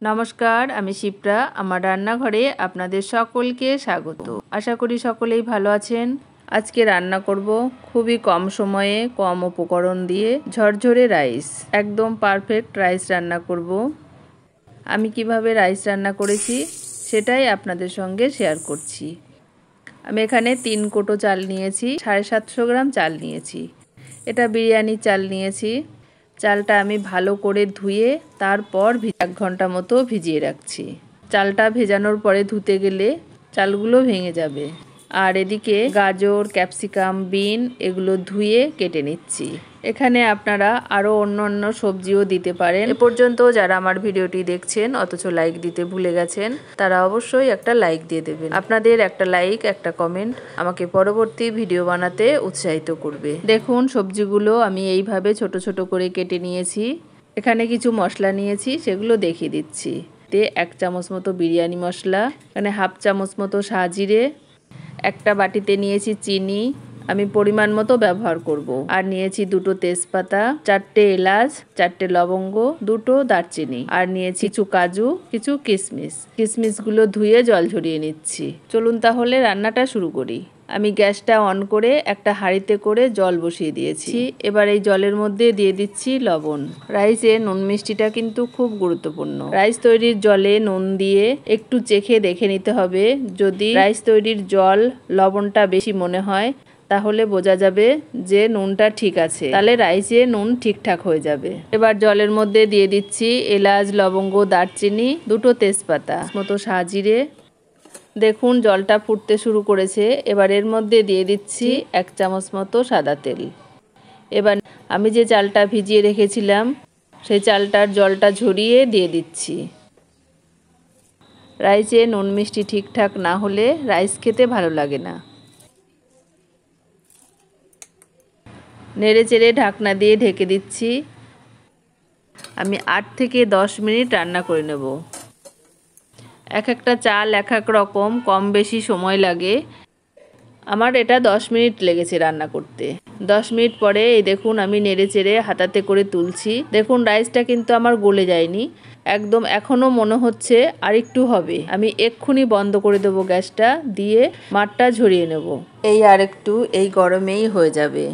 নমস্কার, আমি শিপ্রা। আমার রান্নাঘরে আপনাদের সকলকে স্বাগত। আশা করি সকলেই ভালো আছেন। আজকে রান্না করব খুবই কম সময়ে কম উপকরণ দিয়ে ঝরঝরে রাইস। একদম পারফেক্ট রাইস রান্না করব। আমি কিভাবে রাইস রান্না করেছি সেটাই আপনাদের সঙ্গে শেয়ার করছি। আমি এখানে 3 কোটো চাল নিয়েছি, 750 গ্রাম চাল নিয়েছি। এটা বিরিয়ানির চাল নিয়েছি। চালটা আমি ভালো করে ধুয়ে তারপর 1 ঘন্টা মতো ভিজিয়ে রাখছি। চালটা ভেজানোর পরে ধুতে গেলে চালগুলো ভেঙে যাবে। আর এদিকে গাজর, ক্যাপসিকাম, বিন এগুলো ধুয়ে কেটে নিচ্ছি। এখানে আপনারা আরও অন্য সবজিও দিতে পারেন। এ পর্যন্ত যারা আমার ভিডিওটি দেখছেন অথচ লাইক দিতে ভুলে গেছেন, তারা অবশ্যই একটা লাইক দিয়ে দেবেন। আপনাদের একটা লাইক, একটা কমেন্ট আমাকে পরবর্তী ভিডিও বানাতে উৎসাহিত করবে। দেখুন, সবজিগুলো আমি এইভাবে ছোট ছোট করে কেটে নিয়েছি। এখানে কিছু মশলা নিয়েছি, সেগুলো দেখিয়ে দিচ্ছি। 1 চামচ মতো বিরিয়ানি মশলা, এখানে 1/2 চামচ মতো সাজিরে, একটা বাটিতে নিয়েছি চিনি, আমি পরিমাণ মতো ব্যবহার করব। আর নিয়েছি 2টো তেজপাতা, 4টে এলাচ, 4টে লবঙ্গ, 2টো দারচিনি, আর নিয়েছি কিছু কাজু, কিছু কিশমিশ। কিশমিশগুলো ধুয়ে জল ঝরিয়ে নিচ্ছি। চলুন তাহলে রান্নাটা শুরু করি। আমি গ্যাসটা অন করে একটা হাঁড়িতে করে জল বসিয়ে দিয়েছি। এবার এই জলের মধ্যে দিয়ে দিচ্ছি লবণ। রাইসে নুন মিষ্টিটা কিন্তু খুব গুরুত্বপূর্ণ। রাইস তৈরির জলে নুন দিয়ে একটু চেখে দেখে নিতে হবে। যদি রাইস তৈরির জল লবণটা বেশি মনে হয় তাহলে বোঝা যাবে যে নুনটা ঠিক আছে, তাহলে রাইসে নুন ঠিকঠাক হয়ে যাবে। এবার জলের মধ্যে দিয়ে দিচ্ছি এলাচ, লবঙ্গ, দারচিনি, 2টো তেজপাতা মতো সাজিরে। দেখুন জলটা ফুটতে শুরু করেছে। এবার এর মধ্যে দিয়ে দিচ্ছি 1 চামচ মতো সাদা তেল। এবার আমি যে চালটা ভিজিয়ে রেখেছিলাম সেই চালটার জলটা ঝরিয়ে দিয়ে দিচ্ছি। রাইসে নুন মিষ্টি ঠিকঠাক না হলে রাইস খেতে ভালো লাগে না। নেড়ে চেড়ে ঢাকনা দিয়ে ঢেকে দিচ্ছি। আমি 8 থেকে 10 মিনিট রান্না করে নেব। একটা চাল এক রকম, কম বেশি সময় লাগে। আমার এটা 10 মিনিট লেগেছে রান্না করতে। 10 মিনিট পরে এই দেখুন আমি নেড়ে চেড়ে হাতাতে করে তুলছি। দেখুন রাইসটা কিন্তু আমার গলে যায়নি, একদম এখনও মনে হচ্ছে আর একটু হবে। আমি এক্ষুনি বন্ধ করে দেবো গ্যাসটা, দিয়ে মাঠটা ঝরিয়ে নেব। এই আর একটু, এই গরমেই হয়ে যাবে।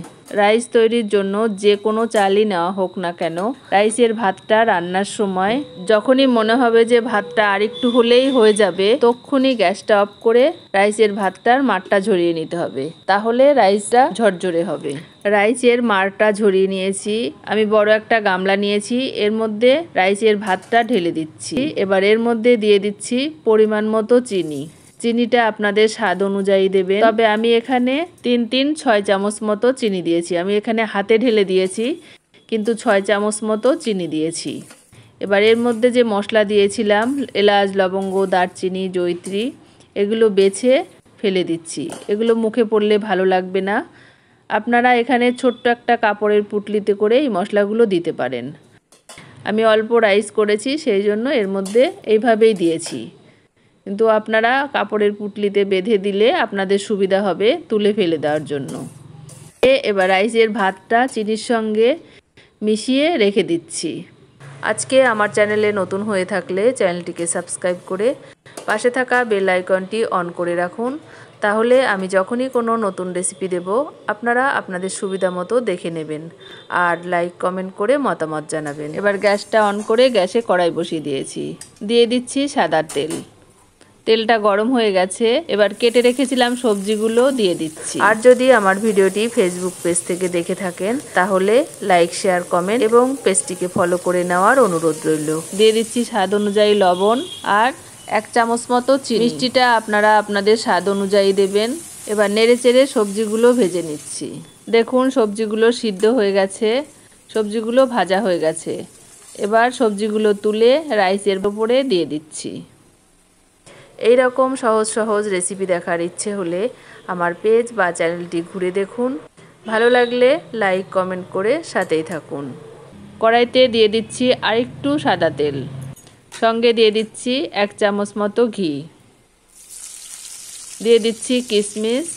রাইস তৈরির জন্য যে কোনো চালই নেওয়া হোক না কেন, রাইসের ভাতটা রান্নার সময় যখনই মনে হবে যে ভাতটা আরেকটু হলেই হয়ে যাবে, তখনই গ্যাসটা অফ করে রাইসের ভাতটার মারটা ঝরিয়ে নিতে হবে, তাহলে রাইসটা ঝরঝরে হবে। রাইসের মারটা ঝরিয়ে নিয়েছি। আমি বড় একটা গামলা নিয়েছি, এর মধ্যে রাইসের ভাতটা ঢেলে দিচ্ছি। এবার এর মধ্যে দিয়ে দিচ্ছি পরিমাণ মতো চিনি। চিনিটা আপনাদের স্বাদ অনুযায়ী দেবেন, তবে আমি এখানে 6 চামচ মতো চিনি দিয়েছি। আমি এখানে হাতে ঢেলে দিয়েছি, কিন্তু 6 চামচ মতো চিনি দিয়েছি। এবার এর মধ্যে যে মশলা দিয়েছিলাম এলাচ, লবঙ্গ, দারচিনি, জয়িত্রী, এগুলো বেছে ফেলে দিচ্ছি। এগুলো মুখে পড়লে ভালো লাগবে না। আপনারা এখানে ছোট্ট একটা কাপড়ের পুটলিতে করে এই মশলাগুলো দিতে পারেন। আমি অল্প রাইস করেছি, সেই জন্য এর মধ্যে এইভাবেই দিয়েছি, কিন্তু আপনারা কাপড়ের পুটলিতে বেঁধে দিলে আপনাদের সুবিধা হবে তুলে ফেলে দেওয়ার জন্য। এবার রাইসের ভাতটা চিনির সঙ্গে মিশিয়ে রেখে দিচ্ছি। আজকে আমার চ্যানেলে নতুন হয়ে থাকলে চ্যানেলটিকে সাবস্ক্রাইব করে পাশে থাকা বেল আইকনটি অন করে রাখুন, তাহলে আমি যখনই কোনো নতুন রেসিপি দেব আপনারা আপনাদের সুবিধা মতো দেখে নেবেন। আর লাইক কমেন্ট করে মতামত জানাবেন। এবার গ্যাসটা অন করে গ্যাসে কড়াই বসিয়ে দিয়েছি। দিয়ে দিচ্ছি সাদা তেল। তেলটা গরম হয়ে গেছে। এবার কেটে রেখেছিলাম সবজিগুলো দিয়ে দিচ্ছি। আর যদি আমার ভিডিওটি ফেসবুক পেজ থেকে দেখে থাকেন তাহলে লাইক, শেয়ার, কমেন্ট এবং পেজটিকে ফলো করে নেওয়ার অনুরোধ রইল। দিয়ে দিচ্ছি স্বাদ অনুযায়ী লবণ আর 1 চামচ মতো চিনি। মিষ্টিটা আপনারা আপনাদের স্বাদ অনুযায়ী দেবেন। এবার নেড়ে চেড়ে সবজিগুলো ভেজে নিচ্ছি। দেখুন সবজিগুলো সিদ্ধ হয়ে গেছে, সবজিগুলো ভাজা হয়ে গেছে। এবার সবজিগুলো তুলে রাইসের উপরে দিয়ে দিচ্ছি। এই রকম সহজ রেসিপি দেখার ইচ্ছে হলে আমার পেজ বা চ্যানেলটি ঘুরে দেখুন। ভালো লাগলে লাইক, কমেন্ট করে সাথেই থাকুন। কড়াইতে দিয়ে দিচ্ছি আরেকটু সাদা তেল, সঙ্গে দিয়ে দিচ্ছি 1 চামচ মতো ঘি, দিয়ে দিচ্ছি কিশমিশ,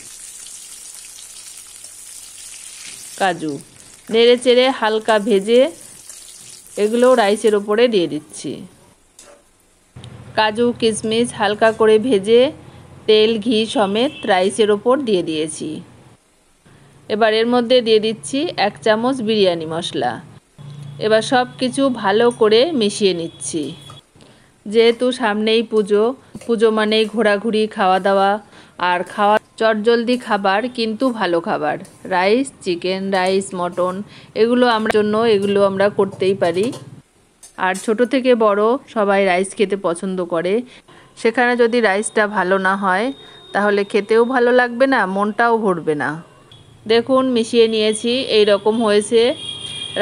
কাজু। নেড়ে চেড়ে হালকা ভেজে এগুলো রাইসের ওপরে দিয়ে দিচ্ছি। কাজু কিশমিশ হালকা করে ভেজে তেল ঘি সমেত রাইসের ওপর দিয়ে দিয়েছি। এবার এর মধ্যে দিয়ে দিচ্ছি 1 চামচ বিরিয়ানি মশলা। এবার সব কিছু ভালো করে মিশিয়ে নিচ্ছি। যেহেতু সামনেই পুজো মানেই ঘোরাঘুরি, খাওয়া দাওয়া, আর চটজলদি খাবার কিন্তু ভালো খাবার। রাইস, চিকেন, রাইস, মটন এগুলো আমরা করতেই পারি। আর ছোট থেকে বড় সবাই রাইস খেতে পছন্দ করে। সেখানে যদি রাইসটা ভালো না হয় তাহলে খেতেও ভালো লাগবে না, মনটাও ভরবে না। দেখুন মিশিয়ে নিয়েছি, এই রকম হয়েছে।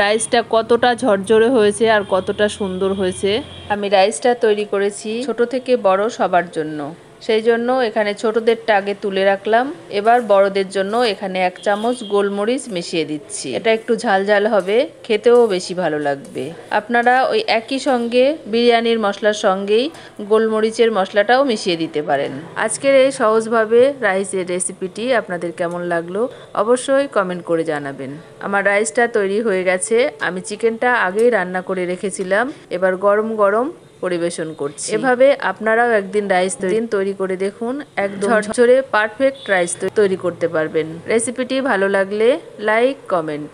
রাইসটা কতটা ঝরঝরে হয়েছে আর কতটা সুন্দর হয়েছে। আমি রাইসটা তৈরি করেছি ছোট থেকে বড় সবার জন্য, সেই জন্য এখানে ছোটদেরটা আগে তুলে রাখলাম। এবার বড়দের জন্য এখানে 1 চামচ গোলমরিচ মিশিয়ে দিচ্ছি। এটা একটু ঝাল ঝাল হবে, খেতেও বেশি ভালো লাগবে। আপনারা ওই একই সঙ্গে বিরিয়ানির মশলার সঙ্গেই গোলমরিচের মশলাটাও মিশিয়ে দিতে পারেন। আজকের এই সহজভাবে রাইসের রেসিপিটি আপনাদের কেমন লাগলো অবশ্যই কমেন্ট করে জানাবেন। আমার রাইসটা তৈরি হয়ে গেছে। আমি চিকেনটা আগেই রান্না করে রেখেছিলাম, এবার গরম গরম পরিবেশন করছি। এভাবে আপনারাও একদিন রাইস তৈরি করে দেখুন, একদম ঝরঝরে পারফেক্ট রাইস তৈরি করতে পারবেন। রেসিপিটি ভালো লাগলে লাইক, কমেন্ট।